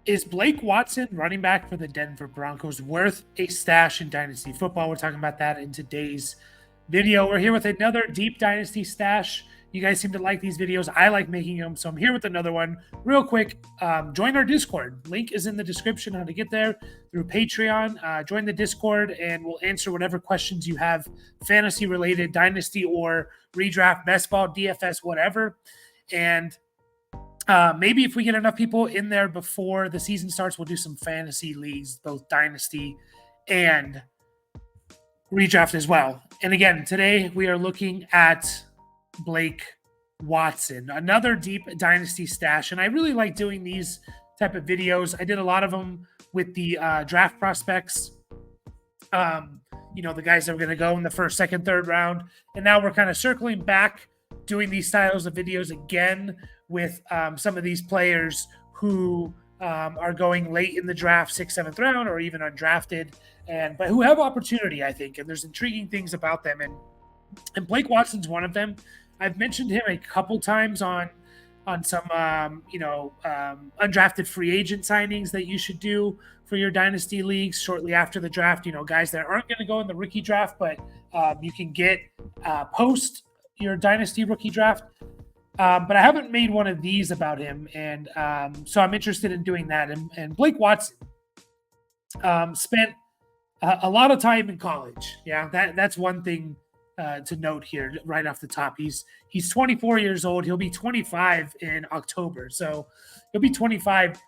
Is Blake Watson, running back for the Denver Broncos, worth a stash in Dynasty football? We're talking about that in today's video. We're here with another deep Dynasty stash. You guys seem to like these videos. I like making them, so I'm here with another one. Real quick, join our Discord. Link is in the description how to get there through Patreon. Join the Discord, and we'll answer whatever questions you have, fantasy-related, Dynasty or redraft, best ball, DFS, whatever. And maybe if we get enough people in there before the season starts, we'll do some fantasy leagues, both Dynasty and redraft as well. And again, today we are looking at Blake Watson, another deep Dynasty stash. And I really like doing these type of videos. I did a lot of them with the draft prospects, the guys that were going to go in the first, second, third round. And now we're kind of circling back, doing these styles of videos again with some of these players who are going late in the draft, 6th, 7th round, or even undrafted, but who have opportunity, I think. And there's intriguing things about them. And Blake Watson's one of them. I've mentioned him a couple times on some, undrafted free agent signings that you should do for your dynasty leagues shortly after the draft. Guys that aren't going to go in the rookie draft, but you can get post your dynasty rookie draft. But I haven't made one of these about him, and so I'm interested in doing that. And Blake Watson spent a lot of time in college. Yeah, that's one thing to note here right off the top. He's 24 years old. He'll be 25 in October, so he'll be 25,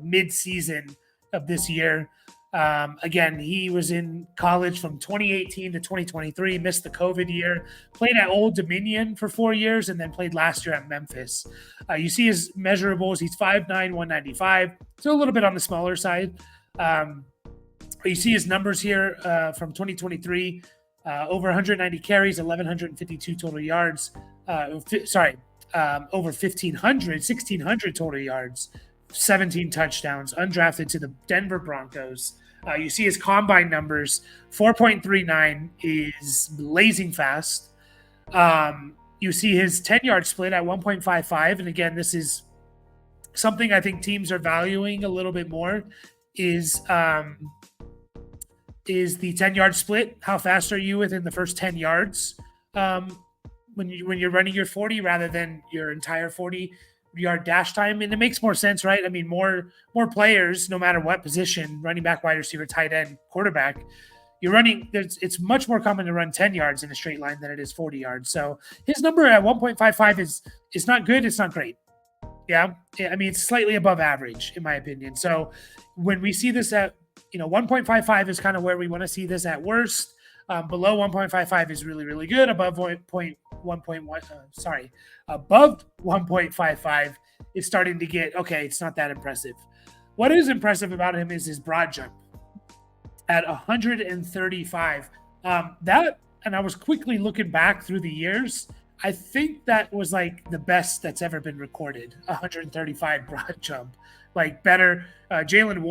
mid-season of this year. Again, he was in college from 2018 to 2023, missed the COVID year, played at Old Dominion for 4 years, and then played last year at Memphis. You see his measurables. He's 5'9", 195, so a little bit on the smaller side. You see his numbers here from 2023, over 190 carries, 1,152 total yards. Over 1,600 total yards, 17 touchdowns, undrafted to the Denver Broncos. You see his combine numbers, 4.39 is blazing fast. You see his 10-yard split at 1.55. And again, this is something I think teams are valuing a little bit more is the 10-yard split. How fast are you within the first 10 yards when you're running your 40 rather than your entire 40-yard dash time? And it makes more sense, right? I mean, more players, no matter what position, running back, wide receiver, tight end, quarterback, you're running. It's much more common to run 10 yards in a straight line than it is 40 yards. So his number at 1.55 is not good. It's not great. Yeah. I mean, it's slightly above average in my opinion. So when we see this at, 1.55 is kind of where we want to see this at worst. Below 1.55 is really, really good. Above 1.55 is starting to get, okay, it's not that impressive. What is impressive about him is his broad jump at 135. And I was quickly looking back through the years. I think that was like the best that's ever been recorded, 135 broad jump. Like better, Jalen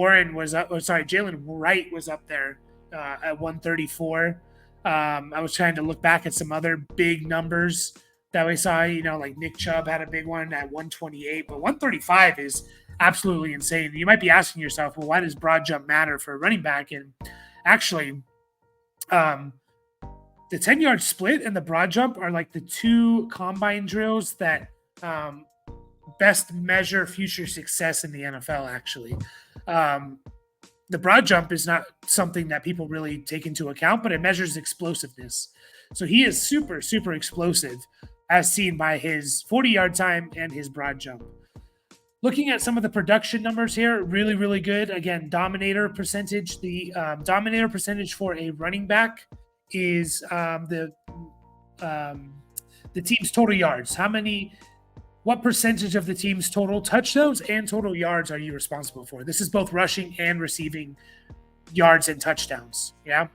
Wright was up there at 134. I was trying to look back at some other big numbers that we saw, like Nick Chubb had a big one at 128, but 135 is absolutely insane. You might be asking yourself, well, why does broad jump matter for a running back? And actually, the 10-yard split and the broad jump are like the two combine drills that best measure future success in the NFL, actually. The broad jump is not something that people really take into account, but it measures explosiveness. So he is super, super explosive as seen by his 40-yard time and his broad jump. Looking at some of the production numbers here, really, really good. Again, dominator percentage. The dominator percentage for a running back is the team's total yards. What percentage of the team's total touchdowns and total yards are you responsible for? This is both rushing and receiving yards and touchdowns. Yeah.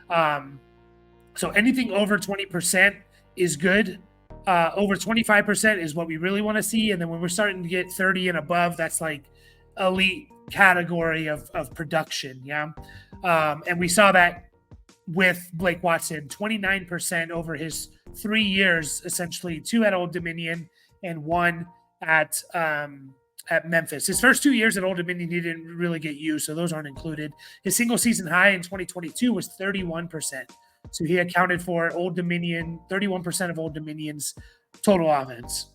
So anything over 20% is good. Over 25% is what we really want to see. And then when we're starting to get 30 and above, that's like elite category of production. Yeah. And we saw that with Blake Watson, 29% over his 3 years, essentially 2 at Old Dominion and 1 at at Memphis. His first 2 years at Old Dominion, he didn't really get used, so those aren't included. His single season high in 2022 was 31%. So he accounted for Old Dominion, 31% of Old Dominion's total offense.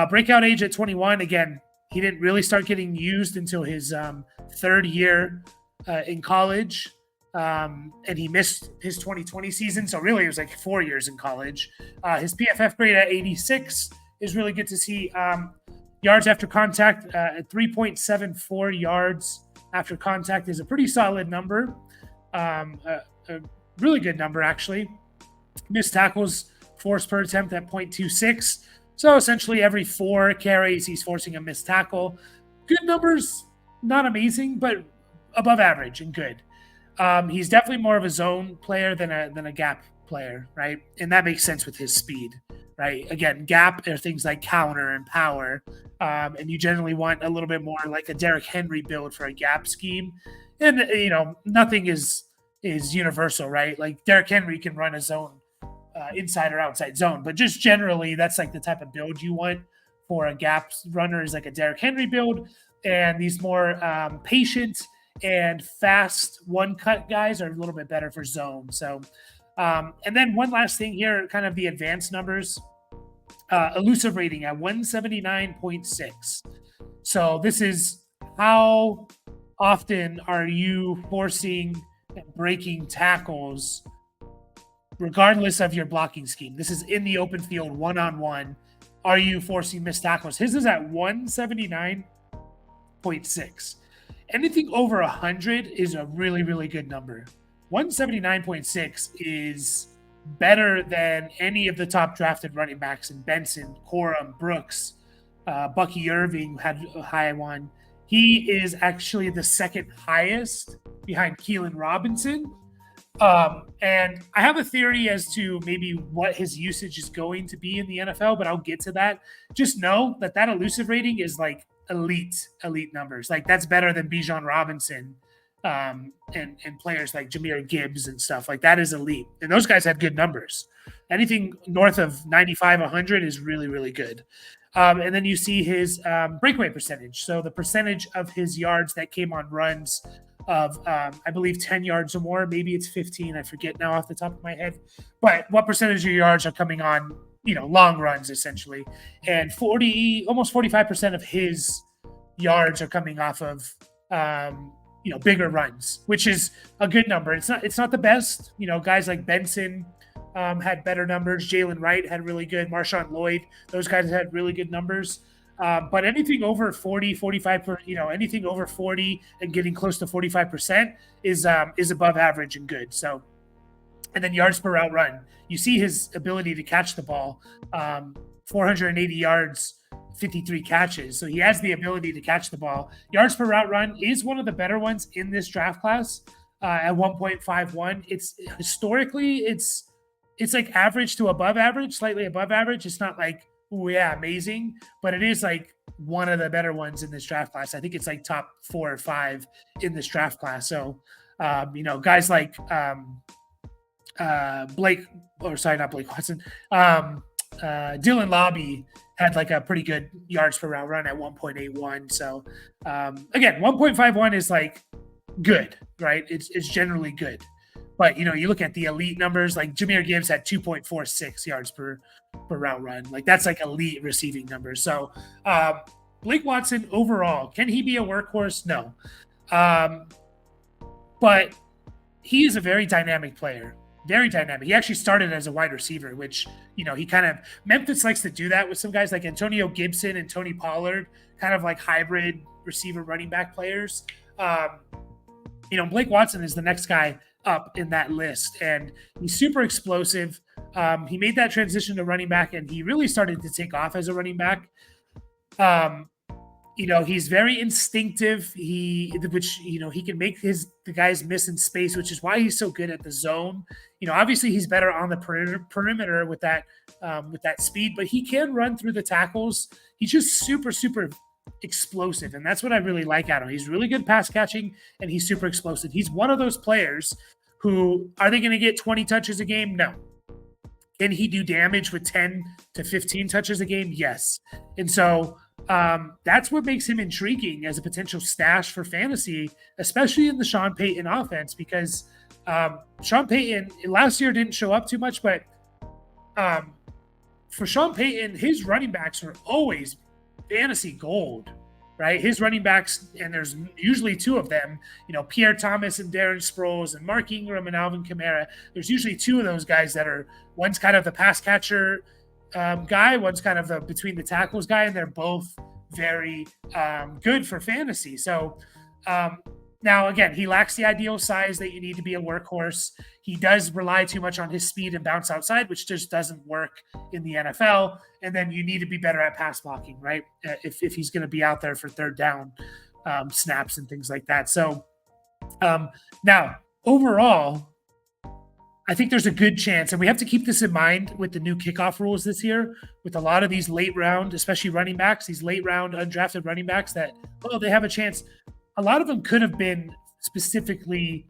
Breakout age at 21, again, he didn't really start getting used until his third year in college. And he missed his 2020 season. So really it was like 4 years in college. His PFF grade at 86 is really good to see. Yards after contact at 3.74 yards after contact is a pretty solid number. A really good number, actually. Missed tackles forced per attempt at 0.26. So essentially every 4 carries, he's forcing a missed tackle. Good numbers, not amazing, but above average and good. He's definitely more of a zone player than a gap player, right? And that makes sense with his speed, right? Again, gap are things like counter and power, and you generally want a little bit more like a Derrick Henry build for a gap scheme. And nothing is universal, right? Like Derrick Henry can run a zone, inside or outside zone, but just generally that's like the type of build you want for a gap runner is like a Derrick Henry build, and these more patient and fast one-cut guys are a little bit better for zone. So, and then one last thing here, kind of the advanced numbers. Elusive rating at 179.6. So this is how often are you forcing and breaking tackles regardless of your blocking scheme. This is in the open field, one-on-one. Are you forcing missed tackles? His is at 179.6. Anything over 100 is a really, really good number. 179.6 is better than any of the top drafted running backs in Benson, Corum, Brooks, Bucky Irving had a high one. He is actually the second highest behind Keelan Robinson. And I have a theory as to maybe what his usage is going to be in the NFL, but I'll get to that. Just know that elusive rating is like elite numbers. Like that's better than Bijan Robinson, and players like Jahmyr Gibbs and stuff. Like that is elite. And those guys had good numbers. Anything north of 95, 100 is really, really good. And then you see his breakaway percentage. So the percentage of his yards that came on runs of, I believe, 10 yards or more. Maybe it's 15. I forget now off the top of my head. But what percentage of your yards are coming on, long runs, essentially. And almost 45% of his yards are coming off of, bigger runs, which is a good number. It's not the best. Guys like Benson had better numbers. Jalen Wright had really good. Marshawn Lloyd, those guys had really good numbers. But anything over 40, 45, anything over 40 and getting close to 45% is above average and good. So, and then yards per route run. You see his ability to catch the ball, 480 yards, 53 catches. So he has the ability to catch the ball. Yards per route run is one of the better ones in this draft class at 1.51. It's historically, it's like average to above average, slightly above average. It's not like, oh yeah, amazing, but it is like one of the better ones in this draft class. I think it's like top 4 or 5 in this draft class. So, guys like not Blake Watson, Dylan Lobby had like a pretty good yards per route run at 1.81. So again, 1.51 is like good, right? It's generally good. But, you look at the elite numbers, like Jahmyr Gibbs had 2.46 yards per route run. Like that's like elite receiving numbers. So Blake Watson overall, can he be a workhorse? No. But he is a very dynamic player. Very dynamic. He actually started as a wide receiver, which, he kind of, Memphis likes to do that with some guys like Antonio Gibson and Tony Pollard, kind of like hybrid receiver running back players. Blake Watson is the next guy up in that list, and he's super explosive. He made that transition to running back, and he really started to take off as a running back. He's very instinctive. He can make the guys miss in space, which is why he's so good at the zone. Obviously he's better on the perimeter with that speed, but he can run through the tackles. He's just super, super explosive, and that's what I really like out of him. He's really good pass catching, and he's super explosive. He's one of those players who, are they going to get 20 touches a game? No. Can he do damage with 10 to 15 touches a game? Yes. And so that's what makes him intriguing as a potential stash for fantasy, especially in the Sean Payton offense, because Sean Payton last year didn't show up too much, but for Sean Payton, his running backs are always fantasy gold, right? His running backs, and there's usually two of them, Pierre Thomas and Darren Sproles and Mark Ingram and Alvin Kamara. There's usually two of those guys that are, one's kind of the pass catcher guy, one's kind of the between the tackles guy, and they're both very good for fantasy. So now, again, he lacks the ideal size that you need to be a workhorse. He does rely too much on his speed and bounce outside, which just doesn't work in the NFL. And then you need to be better at pass blocking, right? If he's going to be out there for third down snaps and things like that. So now, overall, I think there's a good chance, and we have to keep this in mind with the new kickoff rules this year, with a lot of these late round, especially running backs, these late round undrafted running backs that, they have a chance. A lot of them could have been specifically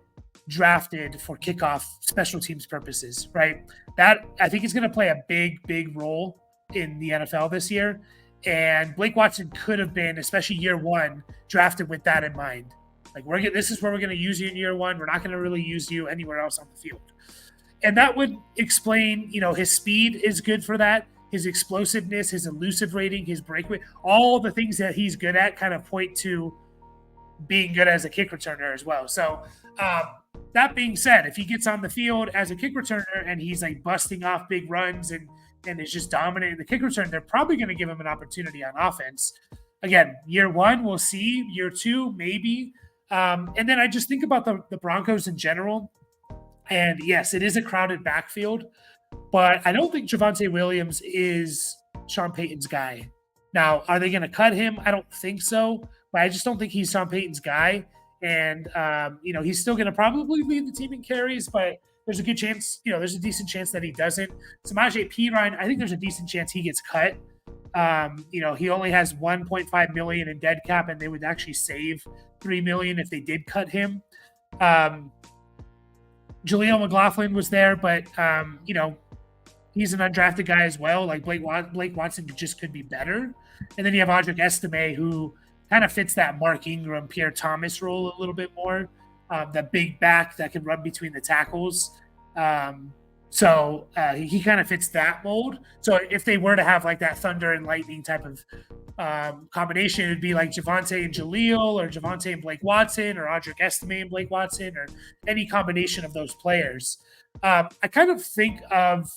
drafted for kickoff special teams purposes, right? That I think is going to play a big role in the NFL this year. And Blake Watson could have been, especially year one, drafted with that in mind. Like, this is where we're going to use you in year one. We're not going to really use you anywhere else on the field. And that would explain, his speed is good for that. His explosiveness, his elusive rating, his breakaway, all the things that he's good at kind of point to being good as a kick returner as well. So that being said, if he gets on the field as a kick returner and he's like busting off big runs and is just dominating the kick return, they're probably going to give him an opportunity on offense. Again, year one, we'll see. Year two, maybe. And then I just think about the Broncos in general. And yes, it is a crowded backfield, but I don't think Javonte Williams is Sean Payton's guy. Now, are they going to cut him? I don't think so. But I just don't think he's Sean Payton's guy. And, he's still going to probably lead the team in carries, but there's a good chance, there's a decent chance that he doesn't. Samaje Perine, I think there's a decent chance he gets cut. He only has $1.5 million in dead cap, and they would actually save $3 million if they did cut him. Jaleel McLaughlin was there, but, he's an undrafted guy as well. Like Blake Watson could be better. And then you have Audric Estime, who kind of fits that Mark Ingram, Pierre Thomas role a little bit more. That big back that can run between the tackles. So he kind of fits that mold. So if they were to have like that thunder and lightning type of combination, it would be like Javonte and Jaleel, or Javonte and Blake Watson, or Audric Estime and Blake Watson, or any combination of those players. I kind of think of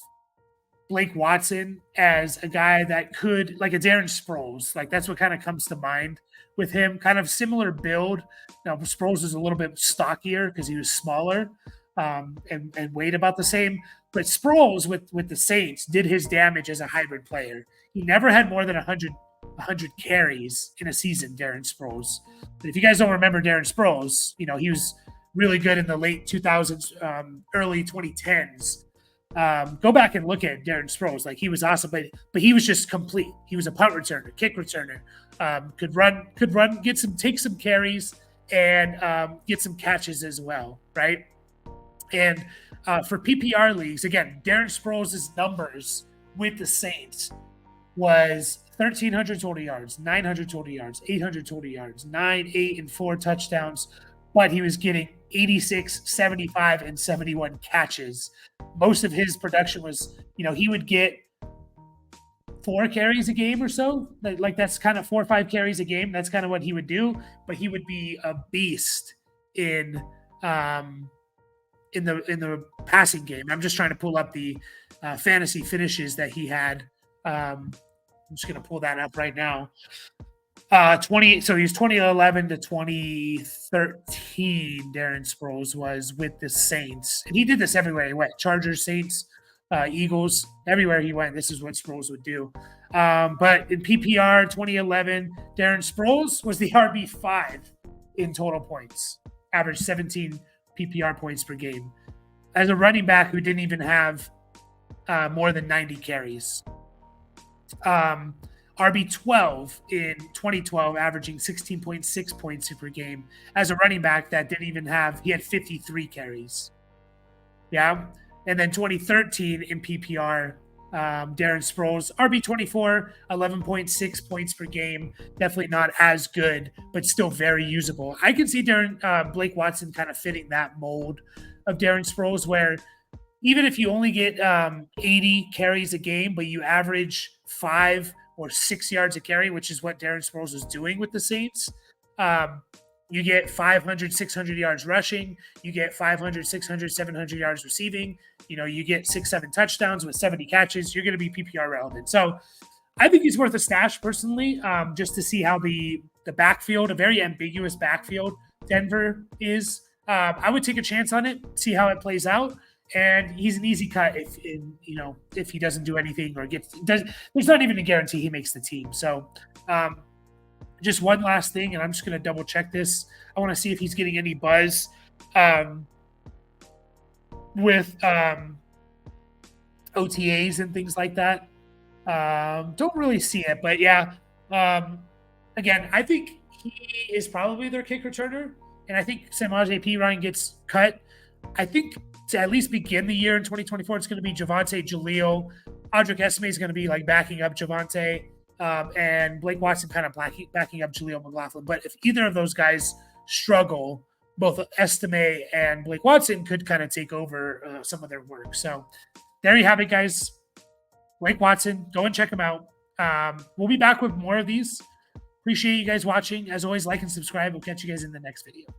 Blake Watson as a guy that could, like a Darren Sproles, like that's what kind of comes to mind with him. Kind of similar build. Now Sproles is a little bit stockier because he was smaller and weighed about the same. But Sproles with the Saints did his damage as a hybrid player. He never had more than 100 carries in a season, Darren Sproles. But if you guys don't remember Darren Sproles, he was really good in the late 2000s, early 2010s. Go back and look at Darren Sproles. Like, he was awesome, but he was just complete. He was a punt returner, kick returner, could run, take some carries, and get some catches as well, right? And for PPR leagues, again, Darren Sproles' numbers with the Saints was 1,300 total yards, 900 total yards, 800 total yards, 9, 8, and 4 touchdowns, but he was getting 86, 75, and 71 catches. Most of his production was, he would get 4 carries a game or so. Like that's kind of 4 or 5 carries a game. That's kind of what he would do. But he would be a beast in the passing game. I'm just trying to pull up the fantasy finishes that he had. I'm just going to pull that up right now. So he was 2011 to 2013. Darren Sproles was with the Saints, and he did this everywhere he went. Chargers, Saints, Eagles, everywhere he went. This is what Sproles would do. But in PPR 2011, Darren Sproles was the RB5 in total points, averaged 17 PPR points per game, as a running back who didn't even have more than 90 carries. RB12 in 2012, averaging 16.6 points per game, as a running back that didn't even have, he had 53 carries. Yeah. And then 2013 in PPR, Darren Sproles, RB24, 11.6 points per game. Definitely not as good, but still very usable. I can see Blake Watson kind of fitting that mold of Darren Sproles, where even if you only get 80 carries a game, but you average 5 or 6 yards a carry, which is what Darren Sproles was doing with the Saints, you get 500, 600 yards rushing. You get 500, 600, 700 yards receiving. You get 6, 7 touchdowns with 70 catches. You're going to be PPR relevant. So I think he's worth a stash personally, just to see how the backfield, a very ambiguous backfield, Denver is. I would take a chance on it, see how it plays out. And he's an easy cut if he doesn't do anything or there's not even a guarantee he makes the team. So just one last thing, and I'm just going to double check this. I want to see if he's getting any buzz with OTAs and things like that. Don't really see it, but yeah. Again, I think he is probably their kick returner, and I think Samaje Perine gets cut. I think to at least begin the year in 2024, it's going to be Javonte, Jaleel. Audric Esme is going to be like backing up Javonte, and Blake Watson kind of backing up Jaleel McLaughlin. But if either of those guys struggle, both Estime and Blake Watson could kind of take over some of their work. So there you have it, guys. Blake Watson, go and check him out. We'll be back with more of these. Appreciate you guys watching. As always, like and subscribe. We'll catch you guys in the next video.